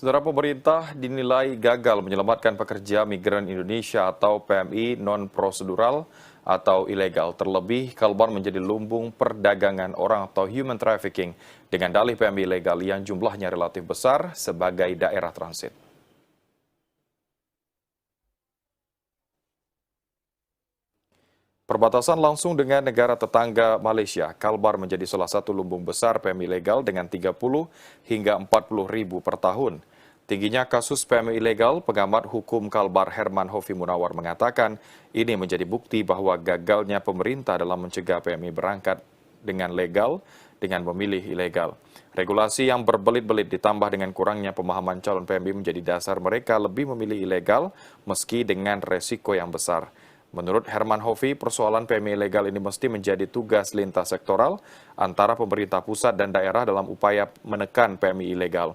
Saudara, pemerintah dinilai gagal menyelamatkan pekerja migran Indonesia atau PMI non-prosedural atau ilegal. Terlebih, Kalbar menjadi lumbung perdagangan orang atau human trafficking dengan dalih PMI ilegal yang jumlahnya relatif besar sebagai daerah transit. Perbatasan langsung dengan negara tetangga Malaysia, Kalbar menjadi salah satu lumbung besar PMI ilegal dengan 30 hingga 40 ribu per tahun. Tingginya kasus PMI ilegal, pengamat hukum Kalbar Herman Hofi Munawar mengatakan ini menjadi bukti bahwa gagalnya pemerintah dalam mencegah PMI berangkat dengan legal dengan memilih ilegal. Regulasi yang berbelit-belit ditambah dengan kurangnya pemahaman calon PMI menjadi dasar mereka lebih memilih ilegal meski dengan resiko yang besar. Menurut Herman Hofi, persoalan PMI ilegal ini mesti menjadi tugas lintas sektoral antara pemerintah pusat dan daerah dalam upaya menekan PMI ilegal.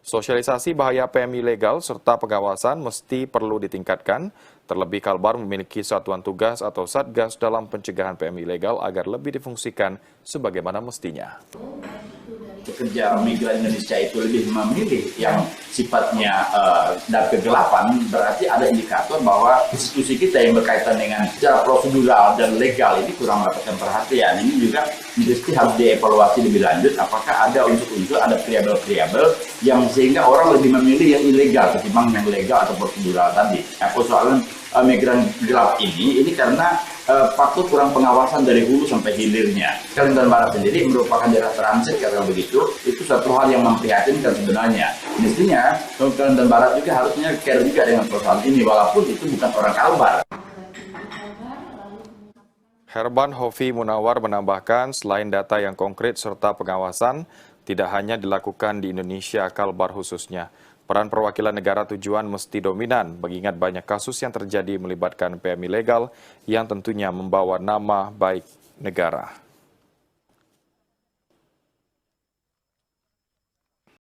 Sosialisasi bahaya PMI ilegal serta pengawasan mesti perlu ditingkatkan, terlebih Kalbar memiliki satuan tugas atau satgas dalam pencegahan PMI ilegal agar lebih difungsikan sebagaimana mestinya. Pekerja migran Indonesia itu lebih memilih yang sifatnya dan kegelapan, berarti ada indikator bahwa institusi kita yang berkaitan dengan secara prosedural dan legal ini kurang mendapatkan perhatian. Ini juga mesti harus dievaluasi lebih lanjut, apakah ada unsur-unsur, ada variabel-variabel yang sehingga orang lebih memilih yang ilegal ketimbang yang legal atau prosedural tadi. Persoalan migran gelap ini karena faktor kurang pengawasan dari hulu sampai hilirnya. Kalimantan Barat sendiri merupakan daerah transit, karena begitu, itu satu hal yang memprihatinkan sebenarnya. Mestinya Kalimantan Barat juga harusnya care juga dengan persoalan ini, walaupun itu bukan orang Kalbar. Herman Hofi Munawar menambahkan selain data yang konkret serta pengawasan, tidak hanya dilakukan di Indonesia, Kalbar khususnya. Peran perwakilan negara tujuan mesti dominan, mengingat banyak kasus yang terjadi melibatkan PMI ilegal yang tentunya membawa nama baik negara.